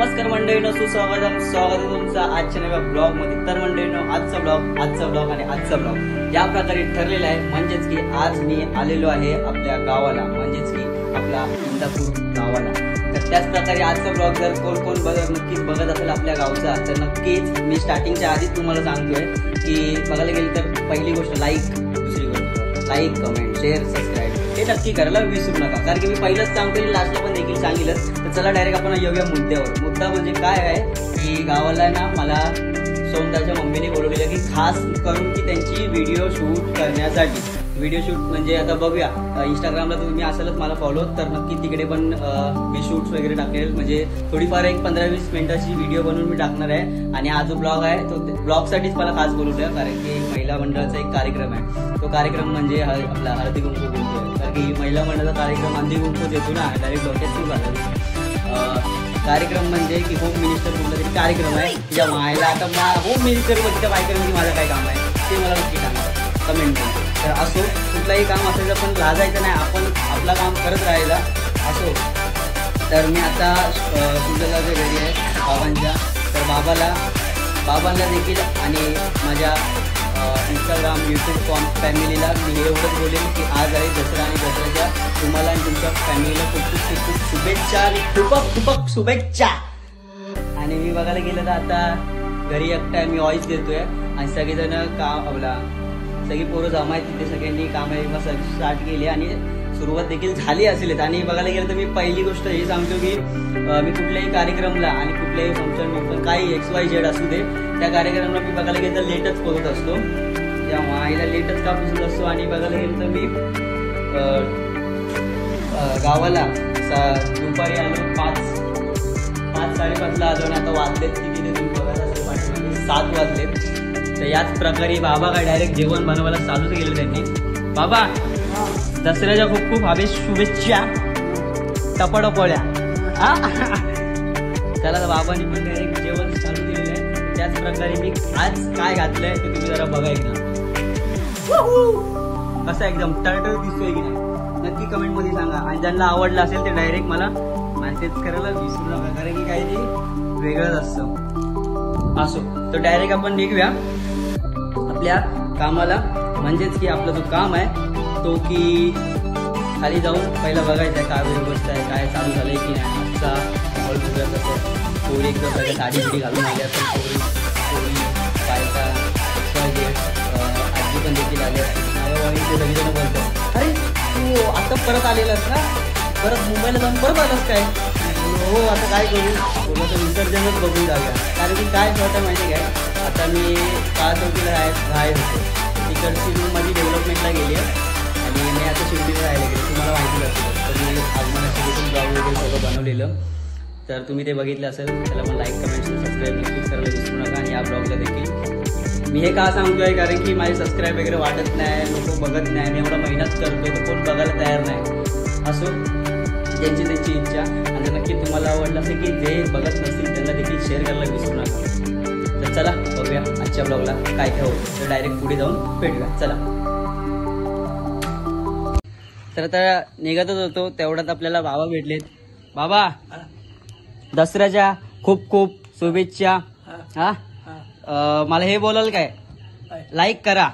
नमस्कार मंडळींनो, स्वागत आहे तुमचं आजच्या नव्या ब्लॉग मध्ये। तर मंडळींनो, आजचा ब्लॉग आणि आजचा ब्लॉग या प्रकारे ठरलेला आहे, म्हणजेच की आज मी आलेलो आहे आपल्या गावाला, म्हणजेच की आपला इंदापूर गावाला। तर त्याच प्रकारे आजचा ब्लॉग जर कोण नक्कीच बघत असेल आपल्या गावचा, तर नक्कीच मी स्टार्टिंगच्या आधीच तुम्हाला सांगतोय की बघायला गेलं तर पहिली गोष्ट लाईक, दुसरी गोष्ट लाईक, कमेंट, शेअर, सबस्क्राईब हे नक्की करायला विसरू नका, कारण की मी पहिलंच सांगतो, लास्टला पण देखील सांगितलं। तर चला डायरेक्ट आपण येऊया मुद्द्यावर। मुद्दा म्हणजे काय आहे की गावाला ना मला सोमदाच्या मम्मीने बोलवलेलं की खास करून की त्यांची व्हिडिओ शूट करण्यासाठी। व्हिडिओ शूट म्हणजे आता बघूया, इंस्टाग्रामला तुम्ही असालच मला फॉलो, तर नक्की तिकडे पण मी शूट्स वगैरे टाकेल, म्हणजे थोडीफार एक 15-20 मिनिटाची व्हिडिओ बनवून मी टाकणार आहे। आणि हा जो ब्लॉग आहे तो ब्लॉगसाठीच मला खास बोलवलं, कारण की महिला मंडळाचा एक कार्यक्रम आहे। तो कार्यक्रम म्हणजे आपला हळदी कुंकू बोलतोय, कारण की महिला मंडळाचा कार्यक्रम हळदी कुंकूच येतो ना, डायरेक्ट डोक्यात सुरू झालं। कार्यक्रम म्हणजे की होम मिनिस्टर कुठला तरी कार्यक्रम आहे, ज्या मायला आता होम मिनिस्टर मध्ये त्या कार्यक्रमामध्ये माझं काय काम आहे ते मला नक्की सांगा कमेंट मध्ये। तर असो, कुठलाही काम असायचं पण लाजायचं नाही, आपण आपलं काम करत राहायला असो। तर मी आता तुमच्या जे घरी आहे बाबांच्या, तर बाबांना देखील आणि माझ्या इंस्टाग्राम यूट्यूब फॅमिलीला मी एवढंच बोलेन की आज आहे दसरा, आणि दसऱ्याच्या तुम्हाला आणि तुमच्या फॅमिलीला खूप शुभेच्छा आणि खूप शुभेच्छा। आणि मी बघायला गेलं तर आता घरी एकटा मी वॉइस देतोय, आणि सगळेजण सगळी पोरं जमा आहेत तिथे, सगळ्यांनी कामं स्टार्ट केली आणि सुरुवात देखील झाली असेल। आणि बघायला गेलं तर मी पहिली गोष्ट हे सांगतो की मी कुठल्याही कार्यक्रमला आणि कुठल्याही फंक्शन पण काही XYZ असू दे, त्या कार्यक्रमाला मी बघायला गेलं तर लेटच पोहोचत असतो, त्या माईला लेटच का पोहोचत असतो। आणि बघायला गेलं तर मी गावाला दुपारी आलो 5-5:30ला आलो, आणि आता वाजलेत किती ते तुम्ही बघायला असेल पाठीमागे 7 वाजलेत। तर याच प्रकारे बाबा काय डायरेक्ट जेवण बनवायला चालूच केलं त्यांनी। बाबा दसऱ्याच्या खूप शुभेच्छा, टपाटपोळ्या। त्याला बाबांनी पण डायरेक्ट जेवण चालू केलेलं आहे। त्याच प्रकारे मी आज काय घातलंय ते तुम्ही जरा बघा एकदा, कसं एकदम टळटळ दिसतोय की नाही नक्की कमेंट मध्ये सांगा, आणि ज्यांना आवडलं असेल ते डायरेक्ट मला मेसेज करायला विसरू नका, कारण की काही वेगळंच असतं। असो, तर डायरेक्ट आपण निघूया आपल्या कामाला, म्हणजेच की आपला जो काम आहे तो की खाली जाऊन पहिला बघायचं आहे काय व्यवस्था आहे, काय चालू झालंय की नाही। आजचा हॉल बघूया कसं, पोरी एकदम सगळ्या साडी बिडी घालून आल्या, पण पोरी बायका आजी पण देखील आले असतील, सगळीजण बोलतात अरे तू आता परत आलेलास ना, परत मुंबईला जाऊन परत आलास काय? हो, आता काय करू, बोललं तर विसर्जनच बघून जाऊया, कारण की काय होतं माहिती काय, आता मी काळ चौकीला राहायला होतो, तिकडची रूम माझी डेव्हलपमेंटला गेली आहे, आणि मी आता शिर्डीला राहायला गेलो, तुम्हाला माहिती असेल। तर मी आगमनासाठी ब्लॉग वगैरे सगळं बनवलेलं, तर तुम्ही ते बघितलं असेल, त्याला पण लाईक, कमेंट, सबस्क्राईब नक्कीच करायला विसरू नका। आणि या ब्लॉगला देखील मी हे का सांगतोय, कारण की माझे सबस्क्राईब वगैरे वाटत नाही, लोक बघत नाही, मी एवढा मेहनत करतोय तर कोण बघायला तयार नाही। असो, त्यांची इच्छा, आणि नक्की तुम्हाला आवडलं असेल की जे बघत नसतील त्यांना देखील शेअर करायला विसरू नका। तर चला बघूया आजच्या ब्लॉगला काय काय होतं, तर डायरेक्ट पुढे जाऊन भेटूया, चला। तर आता निघतच होतो, तेवढ्यात आपल्याला बाबा भेटलेत। बाबा दसऱ्याच्या खूप शुभेच्छा। हा, मला हे बोलाल काय, लाईक करा,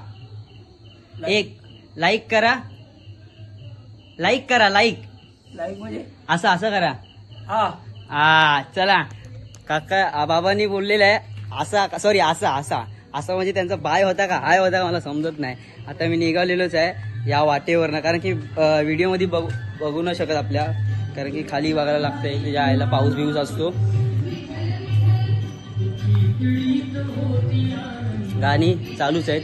एक लाईक करा, लाईक म्हणजे असं करा। हा चला, काका बाबांनी बोललेलं आहे असा, सॉरी असं म्हणजे त्यांचा बाय होता का हाय होता का मला समजत नाही। आता मी निघालेलोच आहे या वाटेवरनं, कारण की व्हिडिओमध्ये बघू न शकत आपल्या, कारण की खाली बघायला लागतंय की यायला पाऊस बिऊस असतो। गाणी चालूच आहेत,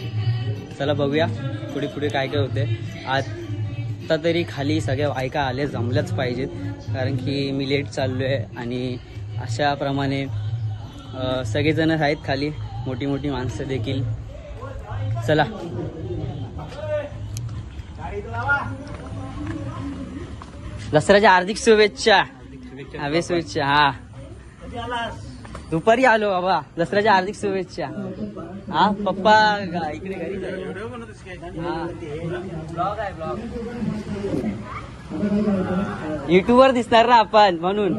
चला बघूया पुढे काय होते। आता तरी खाली सगळ्या बायका आल्या जमल्याच पाहिजेत, कारण की मी लेट चाललोय, आणि अशाप्रमाणे सगळेजण आहेत खाली, मोठी माणसं देखील। चला दसऱ्याच्या हार्दिक शुभेच्छा, शुभेच्छा। हा दुपारी आलो बाबा, दसऱ्याच्या हार्दिक शुभेच्छा। हा पप्पा इकडे घरी ब्लॉग आहे ब्लॉग। युट्यूबवर दिसणार ना आपण म्हणून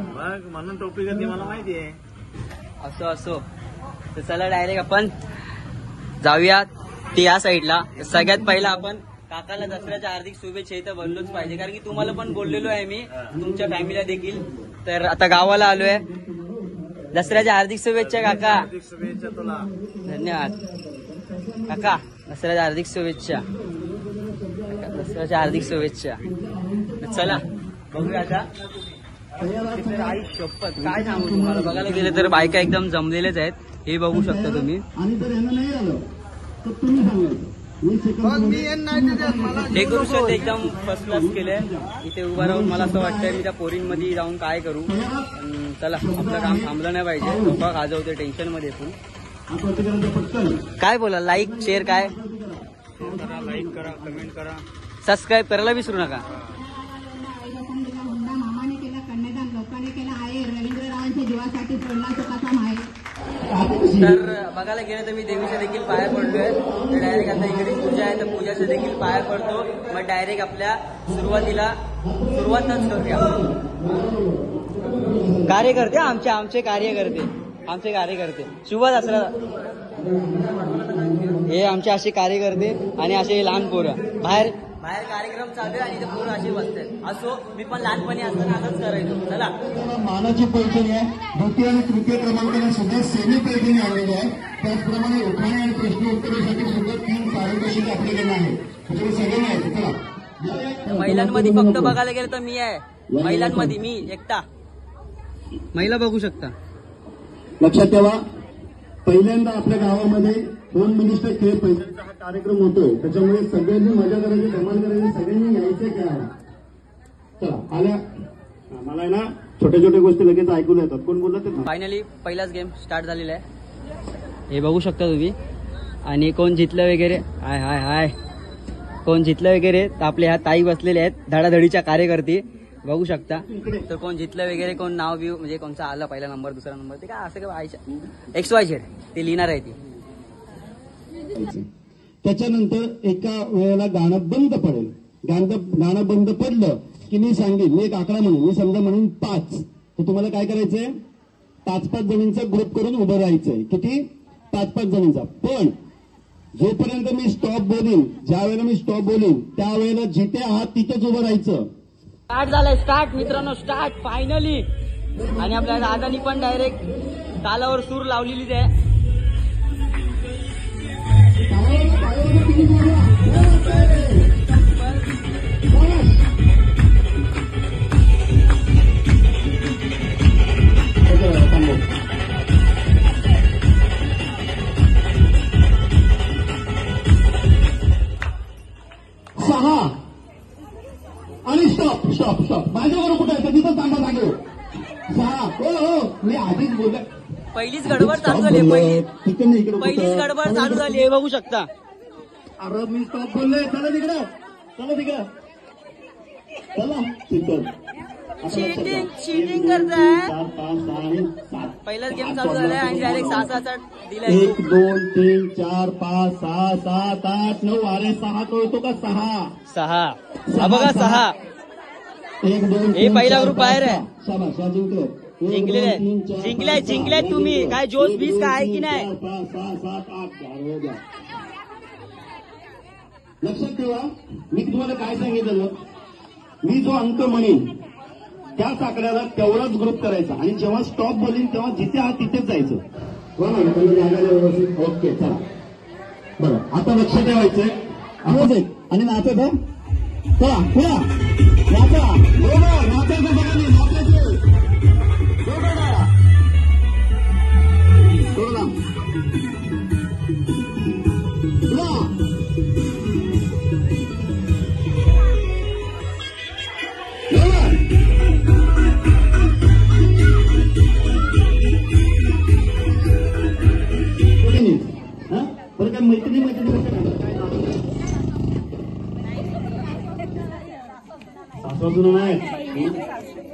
म्हणून टोपी करते मला माहिती आहे. असो असो. तर चला डायरेक्ट आपण जाऊया ते या साईडला. सगळ्यात पहिला आपण काकाला दसऱ्याच्या हार्दिक शुभेच्छा इथं बनलोच पाहिजे, कारण की तुम्हाला पण बोललेलो आहे मी, तुमच्या फॅमिलीला देखील. तर आता गावाला आलोय. दसऱ्याच्या हार्दिक शुभेच्छा काका. शुभेच्छा तुला. धन्यवाद काका. दसऱ्याच्या हार्दिक शुभेच्छा. दसऱ्याच्या हार्दिक शुभेच्छा. चला बघूया आता. आई शपथ काय सांगू तुम्हाला. बघायला गेले तर बायका एकदम जमलेलेच आहेत. हे बघू शकता तुम्ही. डेकोरेशन एकदम फर्स्ट क्लास केलंय. इथे उभा राहून मला असं वाटतंय मी त्या पोरींमध्ये जाऊन काय करू. चला आपलं काम थांबलं नाही पाहिजे. लोक गाजवते टेन्शन मध्ये येतो. काय बोला. लाईक शेअर काय लाईक करा, कमेंट करा, सबस्क्राईब करायला विसरू नका. मामाने केला, कन्यादान लोकांनी केला आहे. रवींद्ररावांच्या जीवासाठी पडला तो कसा माहीत. तर बघायला गेलं तर मी देवीच्या देखील पाया पडलोय. तर डायरेक्ट आता इकडे पूजा आहे, तर पूजाच्या देखील पाया पडतो. मग डायरेक्ट आपल्या सुरुवातच करूया. कार्यकर्ते आमचे कार्यकर्ते शुभ दसरा. हे आमचे असे कार्यकर्ते आणि असे लहान पोरं. बाहेर कार्यक्रम चालू आहे आणि ते पोरं असे बसतात. असो मी पण लहानपणी असताना असंच करायचो. चला मानाची पैठणी आहे. द्वितीय आणि तृतीय क्रमांकाने सुद्धा सेमी पैठणी आलेली आहे. त्याचप्रमाणे उखाणे आणि प्रश्न उत्तरासाठी सुद्धा 3 पारितोषिक आपल्याकडे आहे. त्याच्यामुळे सगळे नाही. चला महिलांमध्ये फक्त बघायला गेलं तर मी आहे. महिलांमध्ये मी एकटा. महिला बघू शकता. लक्षात ठेवा, पहिल्यांदा आपल्या गावामध्ये होम मिनिस्टर खेळ पैशांचा हा कार्यक्रम होतोय. त्याच्यामुळे सगळ्यांनी मजा करायची, धमाल करायची, सगळ्यांनी यायचंय खेळायला. चला आल्या. मला ना छोट्या छोट्या गोष्टी लगेच ऐकून येतात. कोण बोलत आहेत. फायनली पहिलाच गेम स्टार्ट झालेला आहे. हे बघू शकता तुम्ही. आणि कोण जिंकलं वगैरे. हाय कोण जिंकलं वगैरे तर आपले ह्या ताई बसलेल्या आहेत, धडाधडीच्या कार्यकर्ते बघू शकता. तर कोण जिंकलं वगैरे, कोण नाव बिव म्हणजे कोणचा आला पहिला नंबर दुसरा नंबर ते काय असं काय XYZ ते लिहिणार आहे ती. त्याच्यानंतर एका वेळेला गाणं बंद पडेल. गाणं बंद पडलं की मी सांगेन, मी एक आकडा म्हणून, मी समजा म्हणून 5, तर तुम्हाला काय करायचंय, 5-5 जणींचा ग्रुप करून उभं राहायचंय. किती? 5-5 जणींचा. पण जोपर्यंत मी स्टॉप बोलीन, ज्या वेळेला मी स्टॉप बोलीन त्यावेळेला जिथे आहात तिथेच उभं राहायचं. स्टार्ट झालंय. स्टार्ट मित्रांनो, स्टार्ट फायनली. आणि आपल्या दादानी पण डायरेक्ट तालावर सूर लावलेलीच आहे. आणि स्टॉप माझ्यावर कुठे आहे तिथं थांबा सांगू. 6. हो मी आधीच बोलले. पहिलीच गडबड चालू झाली. पहिलीच गडबड चालू झाली. हे बघू शकता. अरे मी स्टॉप बोललोय. चला तिकडं चला तिथं. चीटिंग करताय. पहिलाच गेम चालू झालाय आणि डायरेक्ट 6-6 दिलाय. 1 2 3 4 5 6 7 8 9. अरे 6 कळतो का? 6 बघा 6. 1 2 हे पहिला ग्रुप बाहेर आहे. शाबाश जिंकलाय तुम्ही. काय जोश बीस काय आहे की नाही. 5 6 7 8 लक्षात ठेवा, मी तुम्हाला काय सांगितलं, मी जो अंक म्हणेन त्याच आकड्याला तेवढाच ग्रुप करायचा आणि जेव्हा स्टॉप बोलीन तेव्हा जिथे आहात तिथेच जायचं. व्यवस्थित. ओके चला. बरं आता लक्ष ठेवायचंय. आवाज आहे आणि नाचत आहे. चला पुढा नाचा. बरोबर नाचायचं. बघा मी नाचायचं. थोडा बरं काय मैत्रिणी सासू नाही,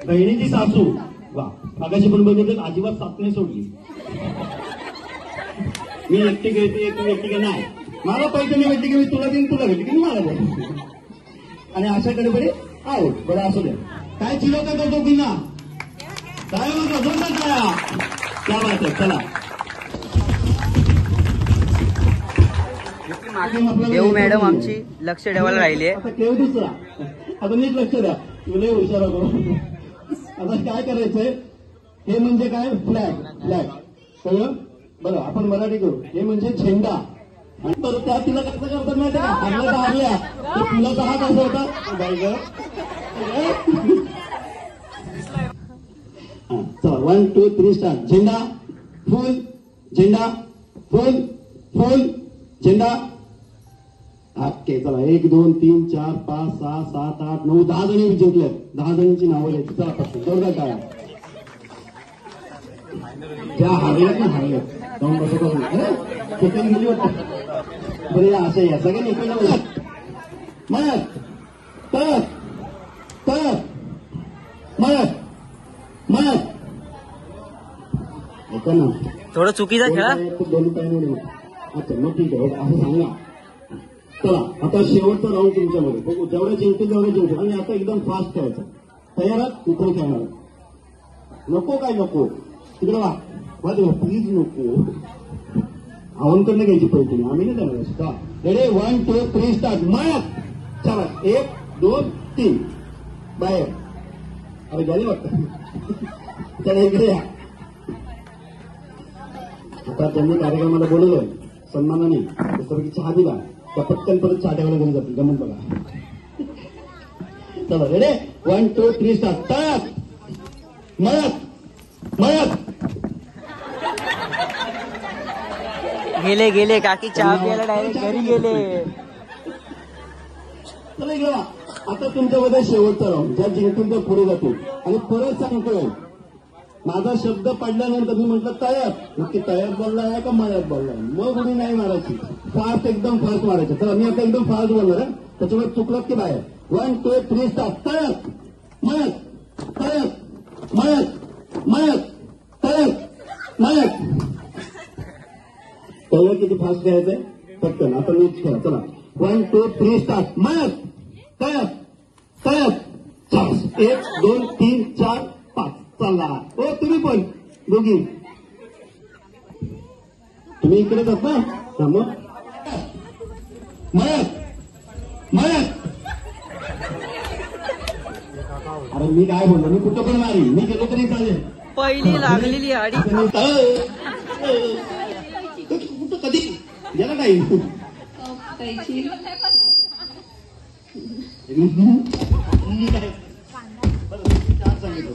बहिणीची सासू. वा मागाशी पण बघितलं अजिबात साथ नाही सोडली. मी एकटी घेते तू एकटी घे नाही. मला पैसे नाही भेटली की मी तुला देईन, तुला भेटली की मला देईन. आणि अशा गडबडी आउट. बरं असू द्या. काय चिरवता तो दोघींना काय म्हणतो जोरदार टाळ्या. क्या बात आहे. चला देऊ मॅडम आमची लक्ष ठेवायला राहिली आता ठेव दुसरा. आता नीट लक्ष द्या. तुला हुशार होतो. आता काय करायचंय हे म्हणजे काय फ्लॅग. फ्लॅग कळलं. बरं आपण मराठी करू. हे म्हणजे झेंडा. आणि तर त्या तिला कसं करतात माहिती का हारल्या तर हारल्या तर तिला हात असं होता बाई ग. चला 1 2 3 स्टार्ट. झेंडा फुल झेंडा फुल फुल झेंडा. ओके चला 1 2 3 4 5 6 7 8 9 10 जणी जिंकले. 10 जणींची नावं लिहायची. चला पटकन जोरदार टाळ्या. त्या हारल्यात ना हारल्यात जाऊन बसत सेकंड गेली वाटतं. बरं या असं या सगळ्यांनी एकमेकांना मळत तळत तळत मळत मळत. ऐका ना थोडं चुकीचा खेळा. दोन्ही पाय अच्छा मग ठीक आहे असं सांगा. चला आता शेवटचा राऊंड तुमच्यामध्ये बघू. जेवढे जिंकते तेवढे जिंकते. आणि आता एकदम फास्ट खेळायचं. तयारात इकडे खेळणार नको काय नको तिकडे वा प्लीज नको. आवाहन घ्यायची पैकी आम्ही नाही देणार. Ready 1 2 3 start. मळत. चला 1 2 3 बाहेर. अरे झाली वाटतं. चला इकडे या. आता त्यांनी कार्यक्रमाला बोलवलंय सन्मानाने तसं चहा दिला त्या पटकन परत चहा ठेवायला घरी जातील. गमन बघा. चला रेडी 1 2 3 स्टार्ट. तळत मळत मळत. गेले गेले काकी चहा प्यायला डायरेक्ट घरी गेले. चला इकडे वा. आता तुमच्यामध्ये शेवटचा राऊंड. ज्या जिंकून त्या पुढे जातील. आणि परत सांगतोय माझा शब्द पडल्यानंतर मी म्हटलं तयार नक्की तयार बोललाय का मळ्यात बोललाय. मग उडी नाही मारायची. फास्ट एकदम फास्ट मारायचं. तर मी आता एकदम फास्ट बोलणार आहे. त्याच्यामुळे चुकलात की बाहेर. 1 2 3 स्टार्ट. तळत मळत तळत मळत मळत तळत मळत. कळलं किती फास्ट खेळायचंय पटकन. आता नीट खेळा. चला 1 2 3 स्टार्ट. मळत तळत तळत. 1 2 3 4 5. चला हो तुम्ही पण दोघी तुम्ही इकडे जात ना मग मळत मळत. अरे मी काय बोललो मी कुठं पण मारी मी गेलो तरी चालेल. पहिली लागलेली आडी. कुठं कधी गेला काही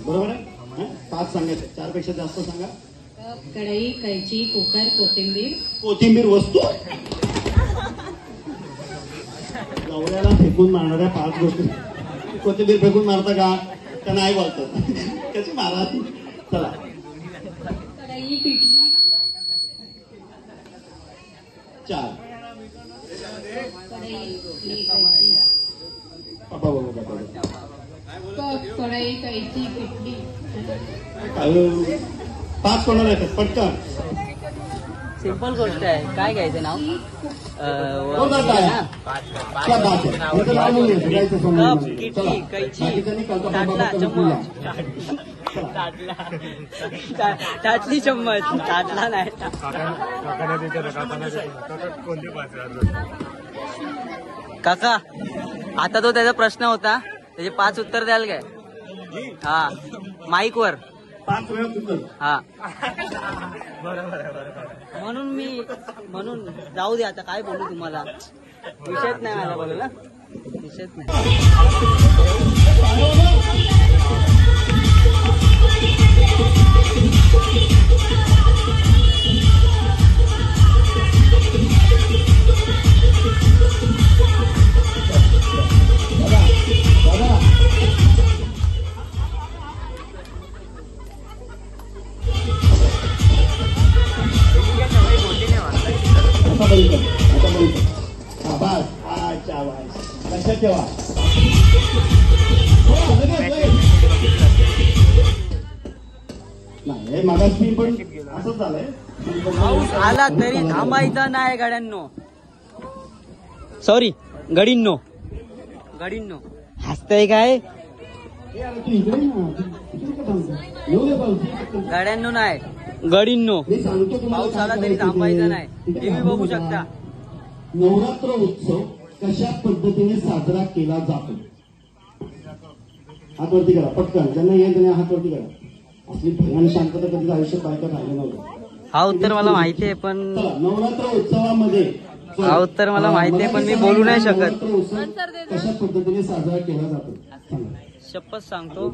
बरोबर आहे. 5 सांगायचं 4 पेक्षा जास्त सांगा. कढई कैची कुकर कोथिंबीर वस्तू गवऱ्याला फेकून मारणाऱ्या 5 गोष्टी. कोथिंबीर फेकून मारता का त्या नाही बोलतात कशी मारा. चला कढई पिठली 4 कढई कैची पिठली 5 कोणाला येतात पटकन. सिंपल गोष्ट आहे. काय घ्यायचं नाव. क्या बात आहे. कप किटली कैची ताटला चम्मच. ताटली चम्मच ताटला नाही. काका आता तो त्याचा प्रश्न होता त्याचे 5 उत्तर द्याल काय. हा माईक वर 5 वेळा चुकल. हा म्हणून जाऊ दे आता काय बोलू तुम्हाला. विषयच नाही मला बोलायला. विषयच नाही. लक्षात ठेवा. नाही मागास मी पण असंच झालंय. पाऊस आला तरी थांबायचं नाही गाड्यांनो. सॉरी गडींनो दिसतंय काय ए, अरे तू इकडे ना. इकडे का थांबतो? येऊ दे पाऊस. गाड्यांनो नाही गडींनो मी सांगतो तुम्हाला पाऊस काय आला तरी करायचं थांबायचं ते. नाही इकडे टीव्ही थांबू बघू नका. शकता. नवरात्र उत्सव कशा पद्धतीने साजरा केला जातो हात वरती करा पटकन. ज्यांना येईल त्यांनी हात वरती करा. असली भयान शांतता कधी आयुष्यात बायका राहिलं नव्हतं. हा उत्तर मला माहिती आहे पण चला, नवरात्र उत्सवामध्ये हा उत्तर मला माहिती आहे पण मी बोलू नाही शकत. नवरात्र उत्सव कशा पद्धतीने साजरा केला जातो सांगा. शपथ सांगतो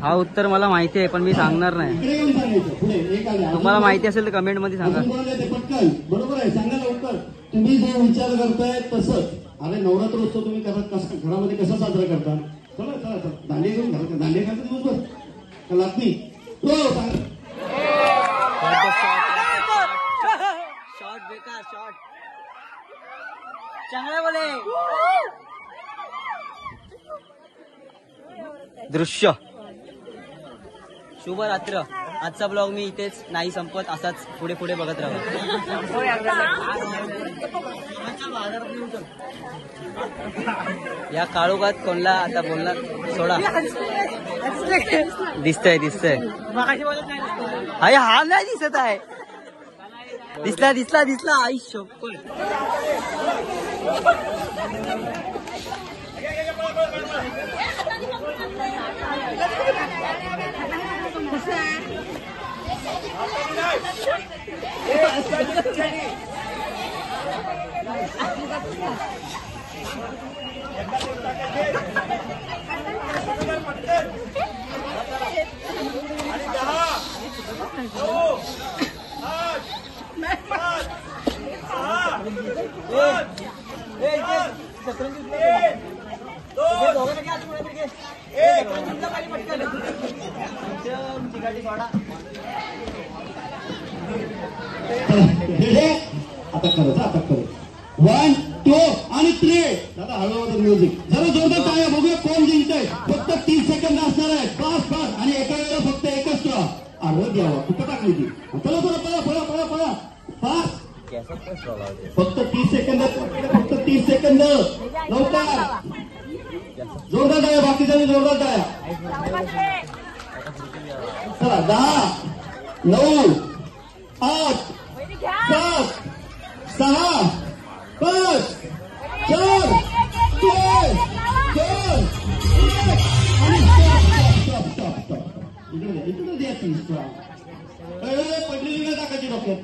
हा उत्तर मला माहिती आहे पण मी सांगणार नाही. इकडे येऊन सांगायचं. पुढे एक आले. तुम्हाला माहिती असेल तर कमेंट मध्ये सांगा. अजून कोणाला येते? पटकन. बरोबर आहे. सांगा लवकर. तुम्ही जो विचार करताय तसंच. अरे नवरात्र उत्सव तुम्ही घरामध्ये कसा साजरा करता? चला चला चला. दांडे घेऊन घरात दांडे खायचं दिवसभर का लागली? हो सांगा. शॉट बेकार शॉट चांगला बोले. दृश्य शुभ रात्र. आजचा ब्लॉग मी इथेच नाही संपत असाच पुढे पुढे बघत राहा. या काळोखात कोणला आता बोलणार सोडा. दिसतंय दिसतंय अरे हा नाही दिसत आहे. दिसला दिसला दिसला आई शपथ. आता खरंच आता खरं 1 2 आणि 3. दादा हळूहळू म्युझिक जरा जोरदार टाळ्या बघूया कोण जिंकतंय. फक्त 30 सेकंद असणार आहे. फास्ट फास्ट आणि एका वेळेला फक्त एकच स्ट्रॉ. अर्ध द्यावा कुठं टाकली ती. पळा पळा पळा पळा पळा पळा फास्ट. फक्त 30 सेकंद. फक्त 30 सेकंद लवकर. जोरदार टाळ्या. बाकीच्या जोरदार टाळ्या. चला 10 9 8 7 6 5 4 3 2 इकडे द्यायची पडलेली नाही टाकायची डॉक्टर.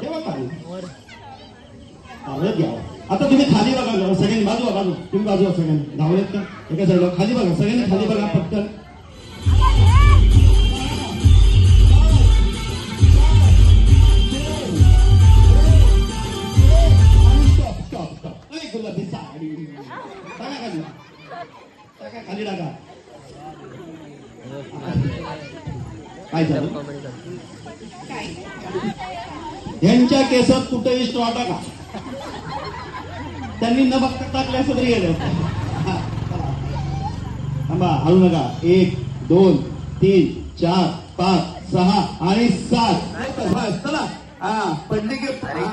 ठेवा खाली. आवडत घ्यावा. आता तुम्ही खाली बघा सगळ्यांनी. बाजूला बाजू तुम्ही बाजूला सगळ्यांनी धावलेत का एका साईडला. खाली बघा सगळ्यांनी खाली बघा पटकन. गुलाबी साडी टाका खाली. टाका खाली टाका. काय झालं? यांच्या केसात कुठेही स्ट्रॉ टाका. त्यांनी न बघता टाकले असं तरी गेलं. थांबा हळू नका. 1 2 3 4 5 6 आणि 7. चला हा पडली की अरे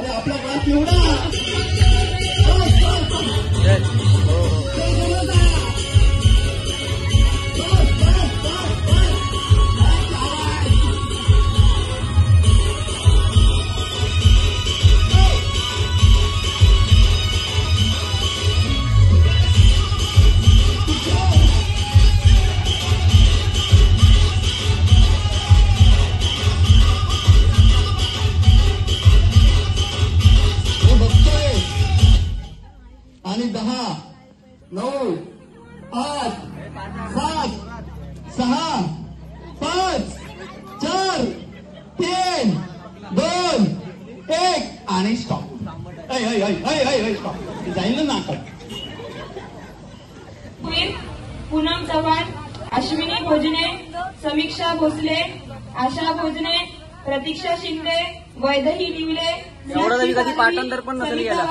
आपला क्लास एवढा. आणि 10 9 8 7 6 5 4 3 2 1 आणि स्टॉप. स्टॉप जाईल ना नाटक. पूनम चव्हाण, अश्विनी भोजने, समीक्षा भोसले, आशा भोजने, प्रतीक्षा शिंदे, वैदही निवले. एवढा तरी कधी पाठांतर पण नसेल गेला.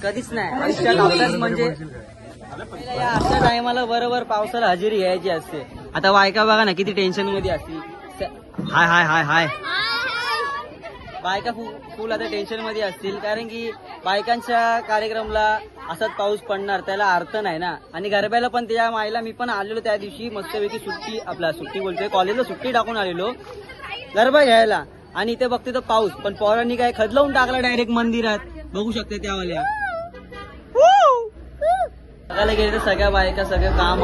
कधीच नाही आयुष्यात अभ्यास म्हणजे या अशा टायमाला बरोबर पावसाला हजेरी घ्यायची असते. आता बायका बघा ना किती टेन्शन मध्ये असते. हाय हाय हाय हाय बायका फुल आता टेन्शन मध्ये असतील, कारण की बायकांच्या कार्यक्रमाला असाच पाऊस पडणार त्याला अर्थ नाही ना. आणि गरब्याला पण त्या माईला मी पण आलेलो त्या दिवशी मस्तपैकी सुट्टी बोलतोय कॉलेजला सुट्टी टाकून आलेलो गरबा घ्यायला, आणि इथे बघते तर पाऊस. पण पोरांनी काय खदलवून टाकला डायरेक्ट मंदिरात, बघू शकते त्यावाल्या. बघायला गेले तर सगळ्या बायका सगळं काम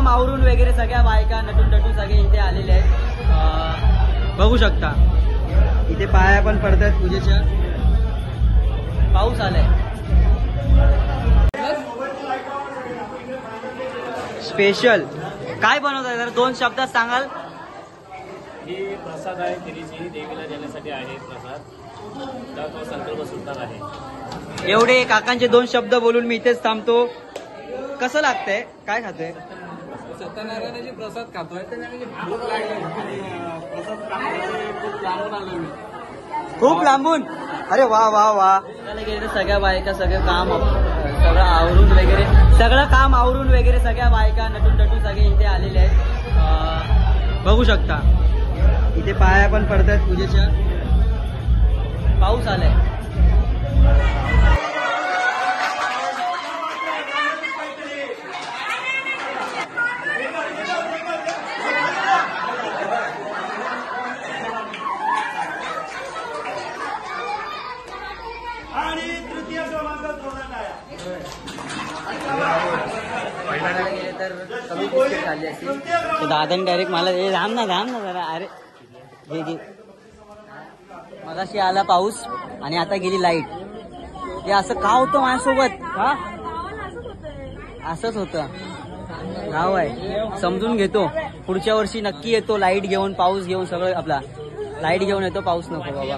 आवरून वगैरे सगळ्या बायका नटून सगळे इथे आलेले आहेत. बघू शकता इथे पाया पण पडतात पूजेच्या. पाऊस आलाय. स्पेशल काय बनवताय जरा 2 शब्दात सांगाल? ही प्रसाद आहे तिरीची, देवीला देण्यासाठी आहे प्रसाद. तर तो संकल्प सुद्धा आहे. एवढे काकांचे 2 शब्द बोलून मी इथेच थांबतो. कसं लागतंय? काय खातोय? सत्यनारायणाची प्रसाद खातोय. भूक लागली. प्रसाद खूप लांबून. अरे वा वा वा. त्याला गेले तर सगळ्या बायका सगळं काम आवरून वगैरे सगळ्या बायका नटून सगळे इथे आलेले आहेत. बघू शकता इथे पाया पण पडतात पूजेच्या. पाऊस आलाय. आणि तृतीय क्रमांक तर कमी बिस्किट खाल्ली असेल तर दादाने डायरेक्ट मला थांब ना जरा. अरे घे मगाशी आला पाऊस आणि आता गेली लाईट. हे असं का होतं माझ्यासोबत? हा असंच होतं. गाव आहे समजून घेतो. पुढच्या वर्षी नक्की येतो लाईट घेऊन, पाऊस घेऊन, सगळं आपला लाईट घेऊन येतो. पाऊस नको बाबा.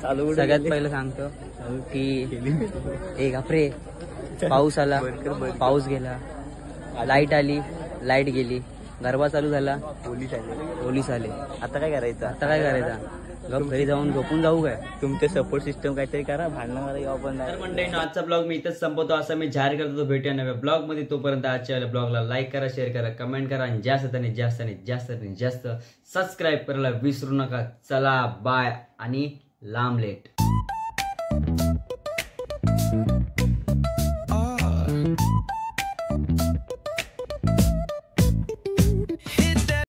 सगळ्यात पहिलं सांगतो की एक आपरे पाऊस आला, पाऊस गेला, लाईट आली, लाईट गेली, गरबा चालू झाला, पोलीस आले. आता काय करायचं? गप घरी जाऊन झोपून जाऊ काय? तुमचे सपोर्ट सिस्टम काहीतरी करा, भांडणं मारा आपण. तर मंडळींनो, आजचा ब्लॉग मी इथंच संपवतो असं मी जाहीर करतो. भेटूया नव्या ब्लॉग मध्ये. तोपर्यंत आजच्या ब्लॉगला लाईक करा, शेअर करा, कमेंट करा आणि जास्त सबस्क्राईब करायला विसरू नका. चला बाय आणि लांब लेट.